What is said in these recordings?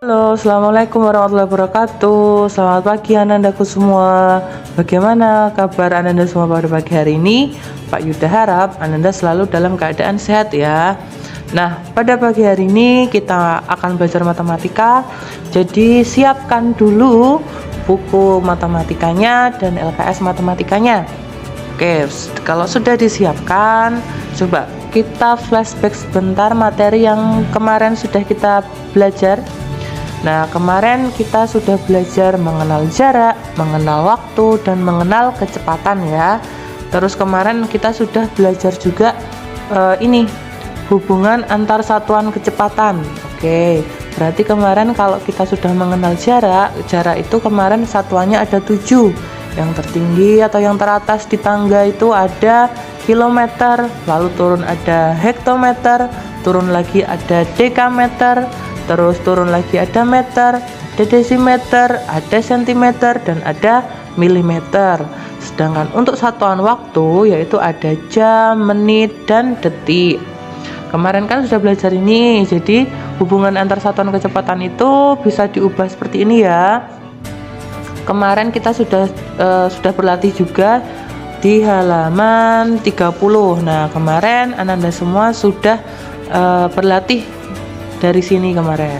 Halo, assalamualaikum warahmatullahi wabarakatuh. Selamat pagi anandaku semua. Bagaimana kabar ananda semua pada pagi hari ini? Pak Yuda harap ananda selalu dalam keadaan sehat ya. Nah, pada pagi hari ini kita akan belajar matematika. Jadi siapkan dulu buku matematikanya dan LKS matematikanya. Oke, kalau sudah disiapkan, coba kita flashback sebentar materi yang kemarin sudah kita belajar. Nah, kemarin kita sudah belajar mengenal jarak, mengenal waktu, dan mengenal kecepatan ya. Terus kemarin kita sudah belajar juga hubungan antar satuan kecepatan. Oke, berarti kemarin kalau kita sudah mengenal jarak itu kemarin satuannya ada 7. Yang tertinggi atau yang teratas di tangga itu ada kilometer, lalu turun ada hektometer, turun lagi ada dekameter, terus turun lagi ada meter, ada desimeter, ada sentimeter, dan ada milimeter. Sedangkan untuk satuan waktu yaitu ada jam, menit, dan detik. Kemarin kan sudah belajar ini, jadi hubungan antar satuan kecepatan itu bisa diubah seperti ini ya. Kemarin kita sudah berlatih juga di halaman 30. Nah, kemarin ananda semua sudah berlatih dari sini kemarin.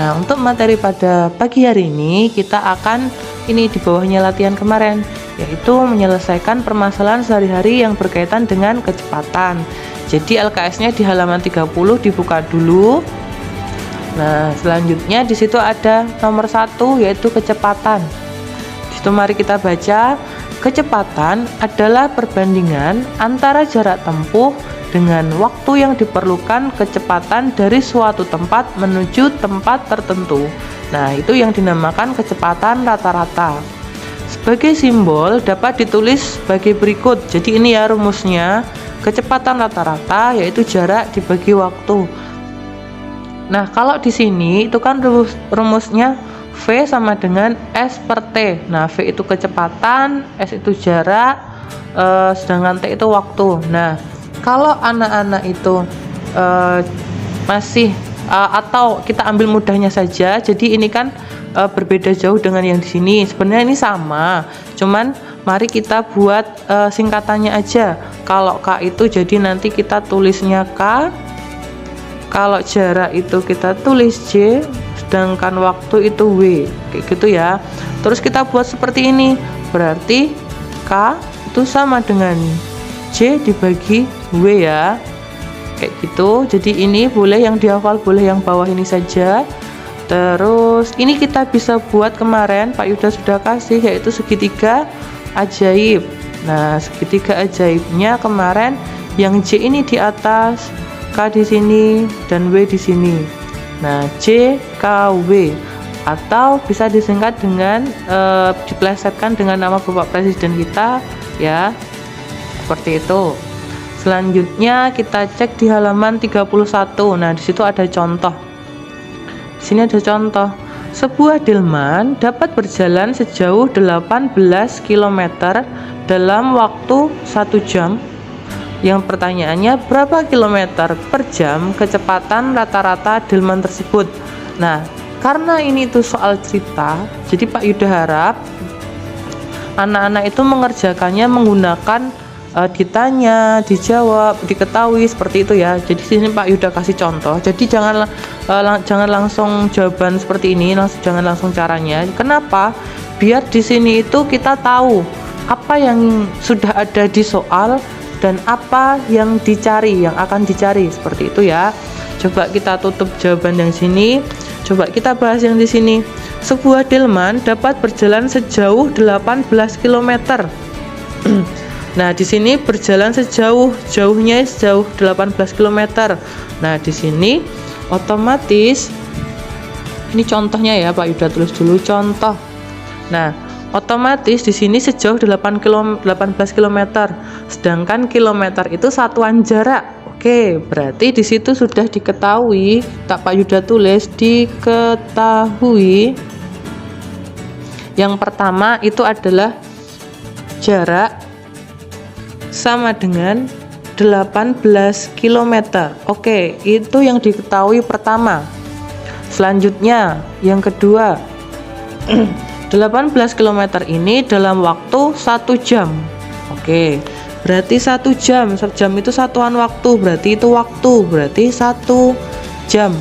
Nah, untuk materi pada pagi hari ini kita akan di bawahnya latihan kemarin, yaitu menyelesaikan permasalahan sehari-hari yang berkaitan dengan kecepatan. Jadi LKS-nya di halaman 30 dibuka dulu. Nah, selanjutnya di situ ada nomor 1 yaitu kecepatan. Di situ mari kita baca. Kecepatan adalah perbandingan antara jarak tempuh dengan waktu yang diperlukan kecepatan dari suatu tempat menuju tempat tertentu. Nah, itu yang dinamakan kecepatan rata-rata. Sebagai simbol dapat ditulis sebagai berikut. Jadi ini ya rumusnya. Kecepatan rata-rata yaitu jarak dibagi waktu. Nah, kalau di sini itu kan rumusnya V sama dengan S per T. Nah, V itu kecepatan, S itu jarak, sedangkan T itu waktu. Nah, kalau anak-anak itu masih atau kita ambil mudahnya saja, jadi ini kan berbeda jauh dengan yang di sini. Sebenarnya ini sama, cuman mari kita buat singkatannya aja. Kalau K itu jadi nanti kita tulisnya K, kalau jarak itu kita tulis J, sedangkan waktu itu W, kayak gitu ya. Terus kita buat seperti ini, berarti K itu sama dengan J dibagi W ya, kayak gitu. Jadi ini boleh yang dihafal, boleh yang bawah ini saja. Terus ini kita bisa buat kemarin Pak Yuda sudah kasih, yaitu segitiga ajaib. Nah, segitiga ajaibnya kemarin yang J ini di atas, K di sini, dan W di sini. Nah, J, K, W, atau bisa disingkat dengan diplesetkan dengan nama Bapak Presiden kita ya, seperti itu. Selanjutnya kita cek di halaman 31. Nah, di situ ada contoh. Di sini ada contoh. Sebuah delman dapat berjalan sejauh 18 km dalam waktu 1 jam. Yang pertanyaannya, berapa kilometer per jam kecepatan rata-rata delman tersebut? Nah, karena ini tuh soal cerita, jadi Pak Yuda harap anak-anak itu mengerjakannya menggunakan ditanya, dijawab, diketahui seperti itu ya. Jadi sini Pak Yuda kasih contoh. Jadi jangan langsung jawaban seperti ini, jangan langsung caranya. Kenapa? Biar di sini itu kita tahu apa yang sudah ada di soal dan apa yang dicari, yang akan dicari, seperti itu ya. Coba kita tutup jawaban yang sini. Coba kita bahas yang di sini. Sebuah delman dapat berjalan sejauh 18 km. Nah, di sini berjalan jauhnya sejauh 18 km. Nah, di sini otomatis ini contohnya ya, Pak Yuda tulis dulu contoh. Nah, otomatis di sini sejauh 18 km. Sedangkan kilometer itu satuan jarak. Oke, berarti di situ sudah diketahui, tak Pak Yuda tulis diketahui. Yang pertama itu adalah jarak sama dengan 18 km. Oke, itu yang diketahui pertama. Selanjutnya, yang kedua, 18 km ini dalam waktu 1 jam. Oke, berarti 1 jam. Jam itu satuan waktu, berarti itu waktu, berarti 1 jam.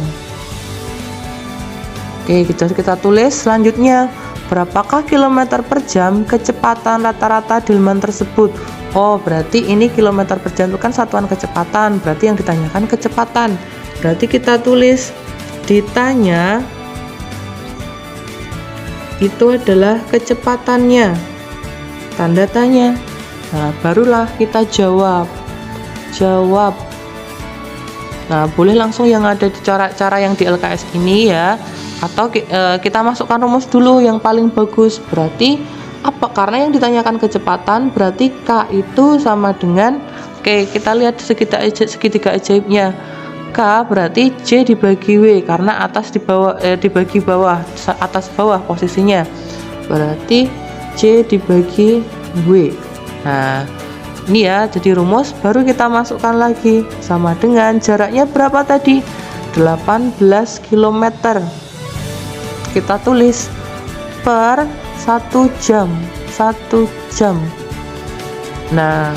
Oke, kita tulis selanjutnya. Berapakah kilometer per jam kecepatan rata-rata delman tersebut? Oh, berarti ini kilometer per jam itu kan satuan kecepatan, berarti yang ditanyakan kecepatan. Berarti kita tulis ditanya itu adalah kecepatannya, tanda tanya. Nah, barulah kita jawab. Nah, boleh langsung yang ada di cara yang di LKS ini ya, atau kita masukkan rumus dulu yang paling bagus. Berarti apa? Karena yang ditanyakan kecepatan, berarti K itu sama dengan, oke, kita lihat segitiga ajaibnya. K berarti J dibagi W, karena atas dibagi bawah, atas bawah posisinya, berarti J dibagi W. Nah, ini ya, jadi rumus baru kita masukkan lagi, sama dengan jaraknya berapa tadi? 18 km. Kita tulis per 1 jam. Nah,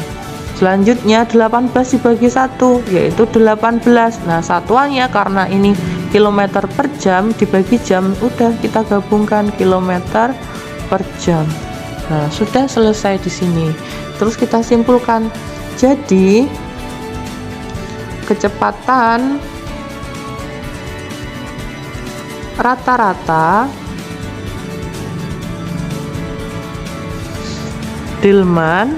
selanjutnya 18 dibagi 1 yaitu 18. Nah, satuannya karena ini kilometer per jam dibagi jam, udah kita gabungkan kilometer per jam. Nah, sudah selesai di sini. Terus kita simpulkan. Jadi kecepatan rata-rata delman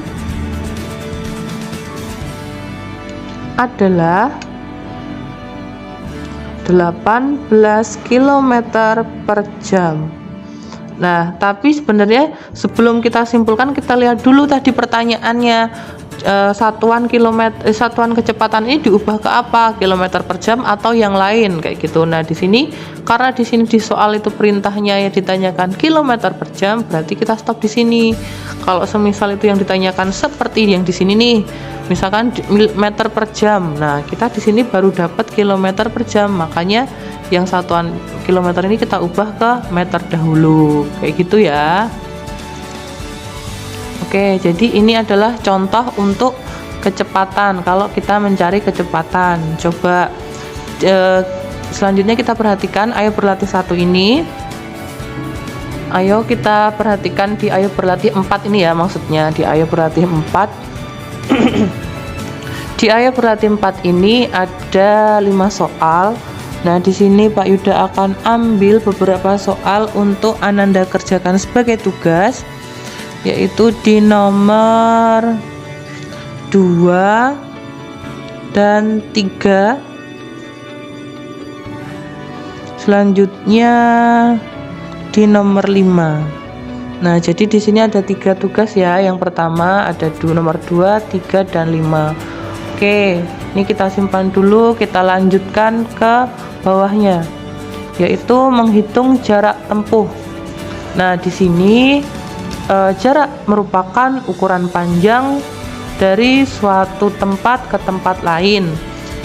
adalah 18 km per jam. Nah, tapi sebenarnya sebelum kita simpulkan, kita lihat dulu tadi pertanyaannya. Satuan kecepatan ini diubah ke apa? Kilometer per jam atau yang lain kayak gitu. Nah, di sini karena di sini di soal itu perintahnya ya ditanyakan kilometer per jam, berarti kita stop di sini. Kalau semisal itu yang ditanyakan seperti yang di sini nih, misalkan meter per jam. Nah, kita di sini baru dapat kilometer per jam, makanya yang satuan kilometer ini kita ubah ke meter dahulu kayak gitu ya. Oke, jadi ini adalah contoh untuk kecepatan. Kalau kita mencari kecepatan, coba selanjutnya kita perhatikan ayo berlatih 1 ini. Ayo kita perhatikan di ayo berlatih 4 ini ya, maksudnya di ayo berlatih 4. Di ayo berlatih 4 ini ada 5 soal. Nah, di sini Pak Yuda akan ambil beberapa soal untuk Ananda kerjakan sebagai tugas, yaitu di nomor 2 dan 3. Selanjutnya di nomor 5. Nah, jadi di sini ada 3 tugas ya. Yang pertama ada nomor 2, 3 dan 5. Oke, ini kita simpan dulu, kita lanjutkan ke bawahnya, yaitu menghitung jarak tempuh. Nah, di sini jarak merupakan ukuran panjang dari suatu tempat ke tempat lain.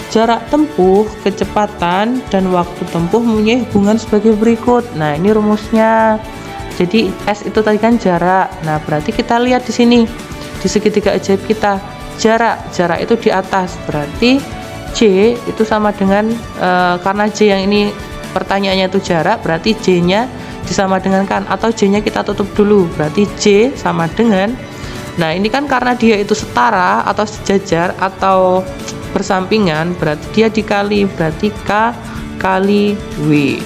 Jarak tempuh, kecepatan, dan waktu tempuh mempunyai hubungan sebagai berikut. Nah, ini rumusnya. Jadi S itu tadi kan jarak. Nah, berarti kita lihat di sini di segitiga ajaib kita, jarak itu di atas. Berarti J itu sama dengan karena J yang ini pertanyaannya itu jarak, berarti J-nya disama dengan kan, atau J-nya kita tutup dulu, berarti J sama dengan, nah ini kan karena dia itu setara atau sejajar atau bersampingan, berarti dia dikali, berarti K kali W.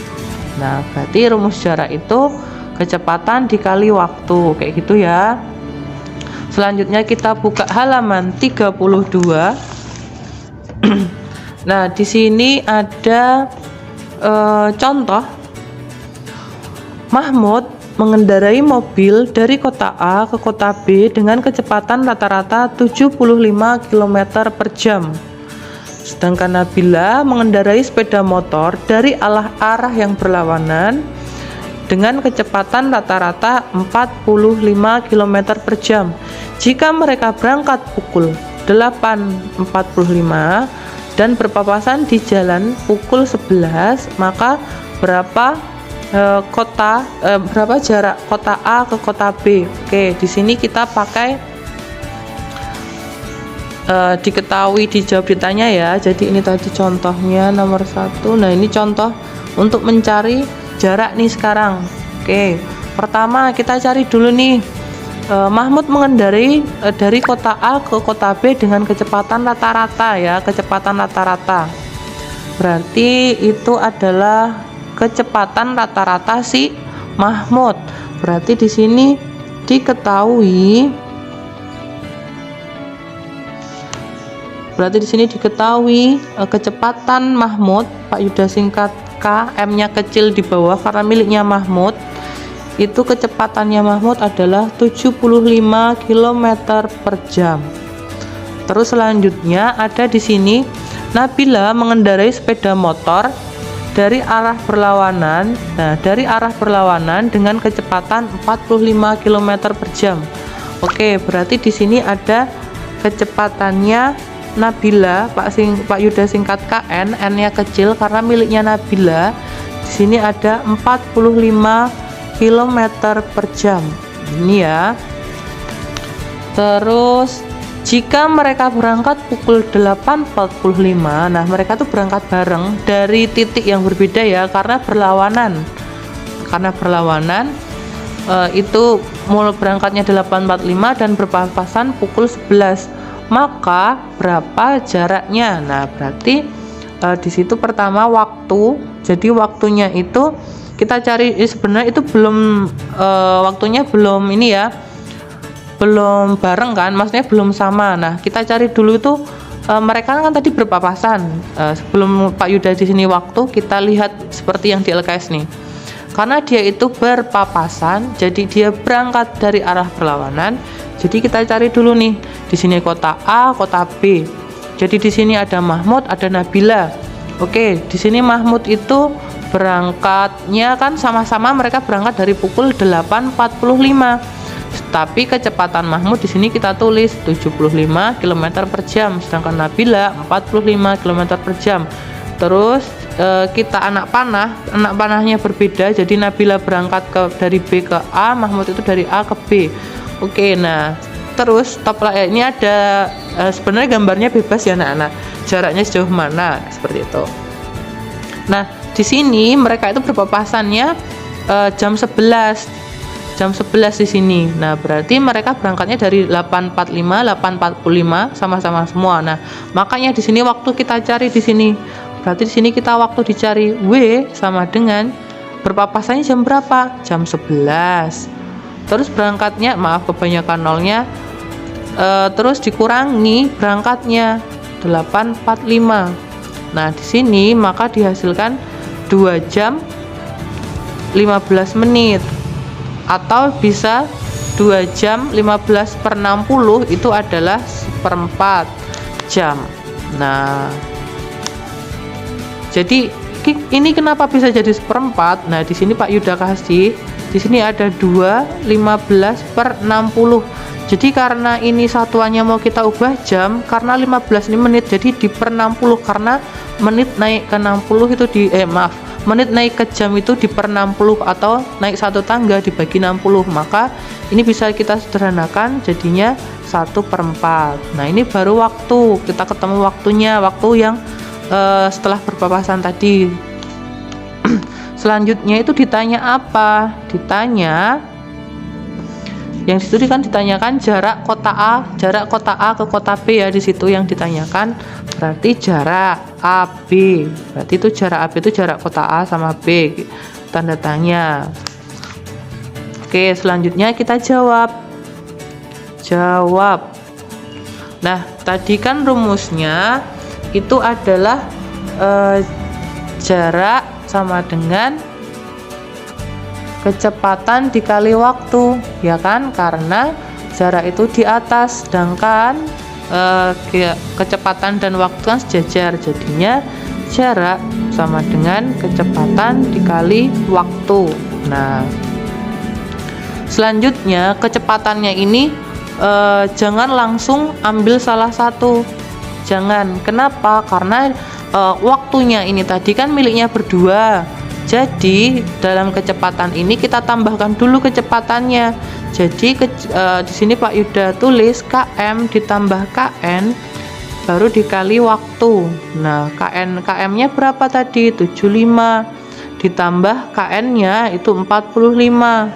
Nah, berarti rumus jarak itu kecepatan dikali waktu kayak gitu ya. Selanjutnya kita buka halaman 32. Nah, di sini ada contoh. Mahmud mengendarai mobil dari kota A ke kota B dengan kecepatan rata-rata 75 km per jam. Sedangkan Nabila mengendarai sepeda motor dari arah yang berlawanan dengan kecepatan rata-rata 45 km per jam. Jika mereka berangkat pukul 8.45 dan berpapasan di jalan pukul 11, maka berapa berapa jarak kota A ke kota B. Oke, di sini kita pakai diketahui, dijawab, ditanya ya. Jadi ini tadi contohnya nomor 1. Nah, ini contoh untuk mencari jarak nih sekarang. Oke, pertama kita cari dulu nih, Mahmud mengendarai dari kota A ke kota B dengan kecepatan rata-rata ya, kecepatan rata-rata. Berarti itu adalah kecepatan rata-rata si Mahmud. Berarti di sini diketahui, kecepatan Mahmud, Pak Yuda singkat K, M-nya kecil di bawah karena miliknya Mahmud. Itu kecepatannya Mahmud adalah 75 km per jam. Terus selanjutnya ada di sini Nabila mengendarai sepeda motor dari arah berlawanan. Nah, dari arah berlawanan dengan kecepatan 45 km per jam. Oke, berarti di sini ada kecepatannya Nabila, Pak Yuda singkat KN, N-nya kecil karena miliknya Nabila. Di sini ada 45 km per jam. Ini ya. Terus jika mereka berangkat pukul 8.45, nah mereka tuh berangkat bareng dari titik yang berbeda ya, karena berlawanan. Itu mulai berangkatnya 8.45 dan berpapasan pukul 11. Maka berapa jaraknya? Nah, berarti di situ pertama waktu. Jadi waktunya itu kita cari, sebenarnya itu belum waktunya belum ini ya, belum bareng kan, maksudnya belum sama. Nah, kita cari dulu itu mereka kan tadi berpapasan. Sebelum Pak Yuda di sini waktu, kita lihat seperti yang di LKS nih. Karena dia itu berpapasan, jadi dia berangkat dari arah berlawanan. Jadi kita cari dulu nih, di sini kota A, kota B. Jadi di sini ada Mahmud, ada Nabila. Oke, di sini Mahmud itu berangkatnya kan sama-sama, mereka berangkat dari pukul 8.45. Tapi kecepatan Mahmud di sini kita tulis 75 km per jam, sedangkan Nabila 45 km per jam. Terus kita anak panahnya berbeda. Jadi Nabila berangkat dari B ke A, Mahmud itu dari A ke B. Oke, nah terus ini ada sebenarnya gambarnya bebas ya anak-anak, jaraknya sejauh mana seperti itu. Nah, di sini mereka itu berpapasannya jam 11 di sini. Nah, berarti mereka berangkatnya dari 8.45 sama-sama semua. Nah, makanya di sini waktu kita cari di sini. Berarti di sini kita waktu dicari W sama dengan berpapasannya jam berapa? Jam 11. Terus berangkatnya, maaf kebanyakan nolnya, terus dikurangi berangkatnya 8.45. Nah, di sini maka dihasilkan 2 jam 15 menit, atau bisa 2 jam 15/60, itu adalah 1/4 jam. Nah, jadi ini kenapa bisa jadi 1/4? Nah, di sini Pak Yuda kasih, di sini ada 2/15/60. Jadi karena ini satuannya mau kita ubah jam, karena 15 ini menit, jadi di per 60, karena menit naik ke 60 itu menit naik ke jam itu di per 60, atau naik satu tangga dibagi 60. Maka ini bisa kita sederhanakan jadinya 1/4. Nah, ini baru waktu, kita ketemu waktunya, waktu yang setelah berpapasan tadi. Selanjutnya itu ditanya apa? Ditanya, yang disitu kan ditanyakan jarak kota A ke kota B ya, di situ yang ditanyakan. Berarti jarak AB, berarti itu jarak AB itu jarak kota A sama B, tanda tanya. Oke, selanjutnya kita jawab. Nah, tadi kan rumusnya itu adalah jarak sama dengan kecepatan dikali waktu, ya kan? Karena jarak itu di atas, sedangkan kecepatan dan waktu kan sejajar, jadinya jarak sama dengan kecepatan dikali waktu. Nah, selanjutnya kecepatannya ini jangan langsung ambil salah satu, jangan. Kenapa? Karena waktunya ini tadi kan miliknya berdua, Jadi dalam kecepatan ini kita tambahkan dulu kecepatannya. Jadi di sini Pak Yuda tulis km ditambah kn baru dikali waktu. Nah, km-nya berapa tadi? 75 ditambah kn-nya itu 45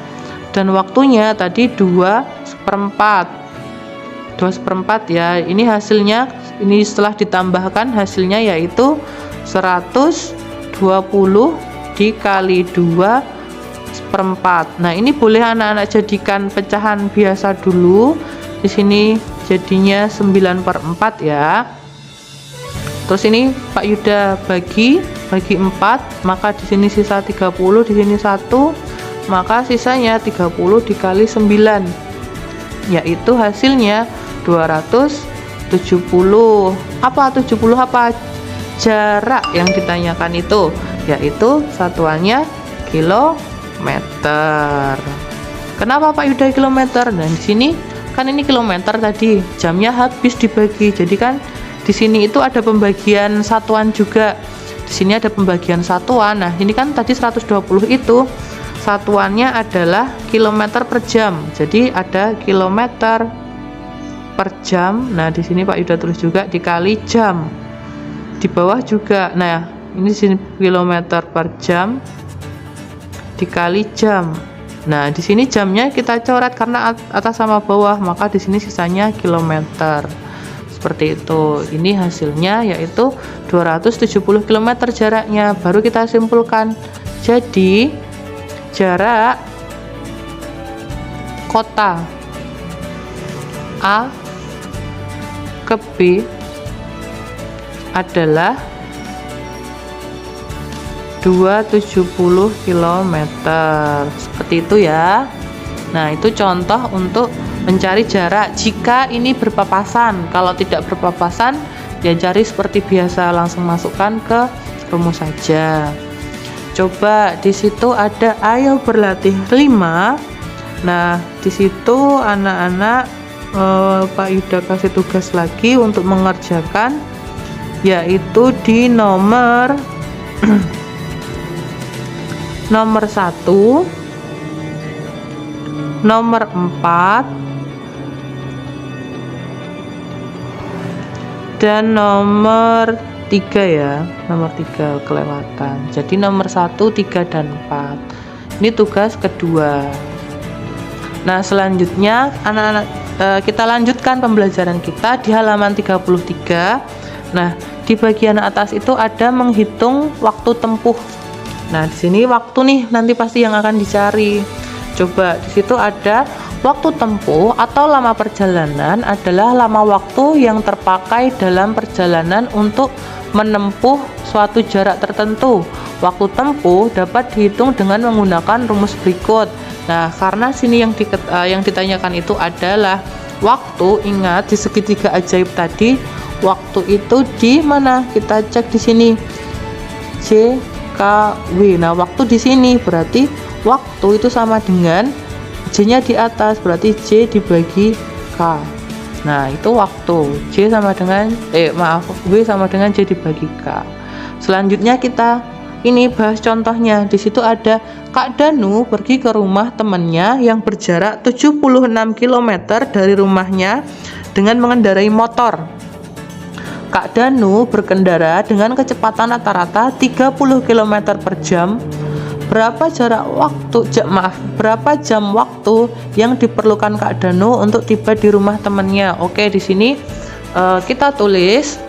dan waktunya tadi 2/4 ya. Ini hasilnya, ini setelah ditambahkan hasilnya yaitu 120 dikali 2/4. Nah, ini boleh anak-anak jadikan pecahan biasa dulu. Di sini jadinya 9/4 ya. Terus ini Pak Yuda bagi 4, maka di sini sisa 30, di sini 1, maka sisanya 30 dikali 9, yaitu hasilnya 270. Apa 70 apa? Jarak yang ditanyakan itu, yaitu satuannya kilometer. Kenapa Pak Yuda kilometer? Dan di sini kan ini kilometer tadi, jamnya habis dibagi. Jadi kan di sini itu ada pembagian satuan juga. Di sini ada pembagian satuan. Nah, ini kan tadi 120 itu satuannya adalah kilometer per jam. Jadi ada kilometer per jam. Nah, di sini Pak Yuda tulis juga dikali jam. Di bawah juga. Nah, ini di sini kilometer per jam dikali jam. Nah, di sini jamnya kita coret karena atas sama bawah, maka di sini sisanya kilometer. Seperti itu. Ini hasilnya yaitu 270 km jaraknya. Baru kita simpulkan. Jadi jarak kota A ke B adalah 270 km. Seperti itu ya. Nah, itu contoh untuk mencari jarak jika ini berpapasan. Kalau tidak berpapasan, ya cari seperti biasa, langsung masukkan ke rumus saja. Coba di situ ada ayo berlatih 5. Nah, di situ anak-anak Pak Yuda kasih tugas lagi untuk mengerjakan, yaitu di nomor nomor 1, nomor 4, dan nomor 3 ya. Nomor 3 kelewatan. Jadi nomor 1, 3, dan 4. Ini tugas kedua. Nah, selanjutnya anak-anak kita lanjutkan pembelajaran kita di halaman 33. Nah, di bagian atas itu ada menghitung waktu tempuh. Nah, di sini waktu nih nanti pasti yang akan dicari. Coba di situ ada waktu tempuh atau lama perjalanan adalah lama waktu yang terpakai dalam perjalanan untuk menempuh suatu jarak tertentu. Waktu tempuh dapat dihitung dengan menggunakan rumus berikut. Nah, karena sini yang ditanyakan itu adalah waktu, ingat di segitiga ajaib tadi, waktu itu di mana? Kita cek di sini. J K W. Nah, waktu di sini berarti waktu itu sama dengan J-nya di atas, berarti J dibagi K. Nah, itu waktu. J sama dengan W sama dengan J dibagi K. Selanjutnya kita ini bahas contohnya. Di situ ada Kak Danu pergi ke rumah temannya yang berjarak 76 km dari rumahnya dengan mengendarai motor. Kak Danu berkendara dengan kecepatan rata-rata 30 km per jam. Berapa jam waktu yang diperlukan Kak Danu untuk tiba di rumah temannya? Oke, di sini kita tulis.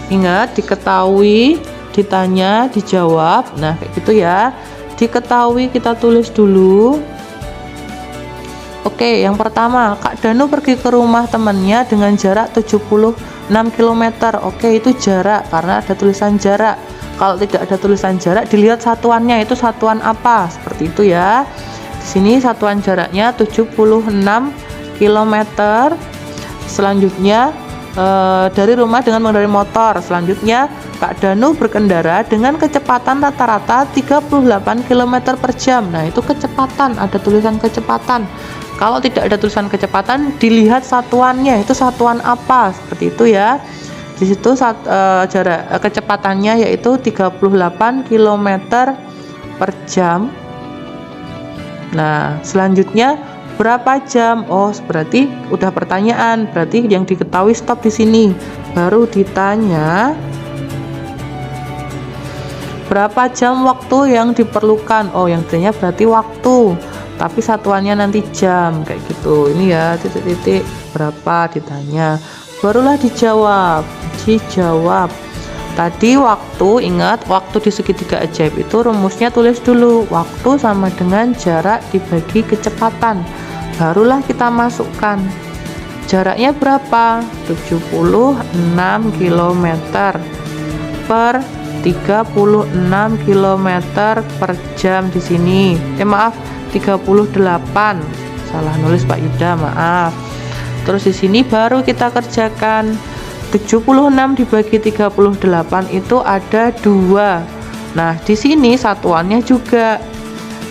Ingat, diketahui, ditanya, dijawab. Nah, kayak gitu ya. Diketahui kita tulis dulu. Oke, yang pertama, Kak Danu pergi ke rumah temannya dengan jarak 76 km. Oke, itu jarak karena ada tulisan jarak. Kalau tidak ada tulisan jarak, dilihat satuannya itu satuan apa. Seperti itu ya. Di sini satuan jaraknya 76 km. Selanjutnya dari rumah dengan mengendarai motor. Selanjutnya Kak Danu berkendara dengan kecepatan rata-rata 38 km per jam. Nah, itu kecepatan, ada tulisan kecepatan. Kalau tidak ada tulisan kecepatan, dilihat satuannya itu satuan apa. Seperti itu ya. Di situ jarak kecepatannya yaitu 38 km per jam. Nah, selanjutnya berapa jam? Oh, berarti udah pertanyaan, berarti yang diketahui stop di sini. Baru ditanya berapa jam waktu yang diperlukan. Oh, yang ditanya berarti waktu, tapi satuannya nanti jam, kayak gitu. Ini ya, titik-titik berapa ditanya. Barulah dijawab. Tadi waktu, ingat waktu di segitiga ajaib itu rumusnya tulis dulu. Waktu sama dengan jarak dibagi kecepatan. Barulah kita masukkan. Jaraknya berapa? 76 km per 36 km per jam di sini. Maaf, 38. Salah nulis Pak Yuda, maaf. Terus di sini baru kita kerjakan. 76 dibagi 38 itu ada 2. Nah, di sini satuannya juga.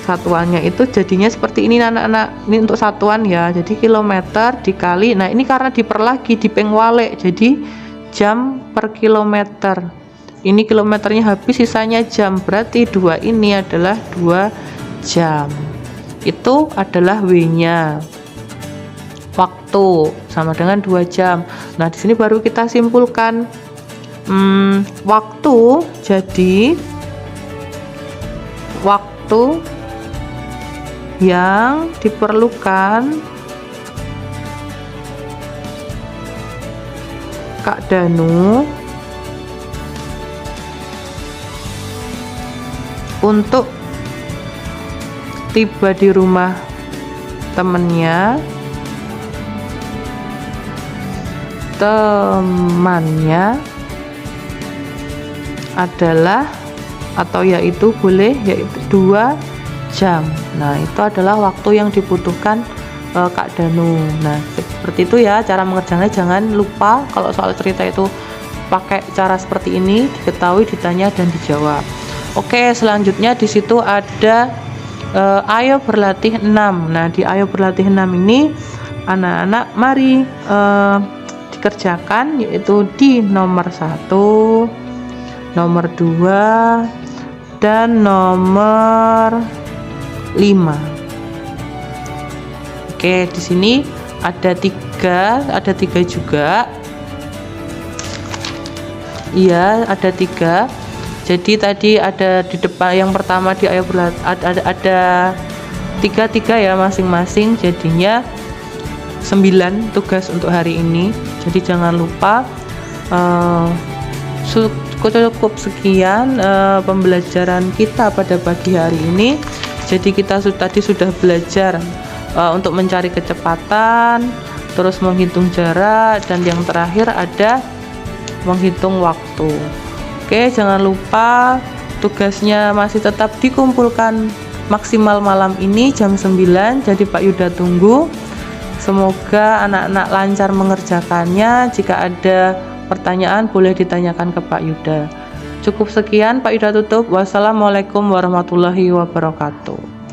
Satuannya itu jadinya seperti ini anak-anak. Ini untuk satuan ya. Jadi kilometer dikali. Nah, ini karena diper lagi di pengwalek. Jadi jam per kilometer. Ini kilometernya habis, sisanya jam. Berarti 2 ini adalah 2 jam. Itu adalah W-nya. Waktu sama dengan 2 jam. Nah, di sini baru kita simpulkan. Waktu, jadi waktu yang diperlukan Kak Danu untuk tiba di rumah temannya adalah, atau yaitu boleh, yaitu 2 jam. Nah, itu adalah waktu yang dibutuhkan Kak Danu. Nah, seperti itu ya cara mengerjakannya. Jangan lupa kalau soal cerita itu pakai cara seperti ini, diketahui, ditanya, dan dijawab. Oke, selanjutnya di situ ada ayo berlatih 6. Nah, di ayo berlatih 6 ini anak-anak mari dikerjakan, yaitu di nomor 1, nomor 2, dan nomor 5. Oke, di sini ada 3 juga. Iya, ada 3. Jadi tadi ada di depan yang pertama di ayo berlatih ada 3 ya masing-masing, jadinya 9 tugas untuk hari ini. Jadi jangan lupa. Cukup sekian pembelajaran kita pada pagi hari ini. Jadi kita tadi sudah belajar untuk mencari kecepatan, terus menghitung jarak, dan yang terakhir ada menghitung waktu. Oke, jangan lupa tugasnya masih tetap dikumpulkan maksimal malam ini jam 9. Jadi Pak Yuda tunggu. Semoga anak-anak lancar mengerjakannya. Jika ada pertanyaan boleh ditanyakan ke Pak Yuda. Cukup sekian, Pak Yuda tutup. Wassalamualaikum warahmatullahi wabarakatuh.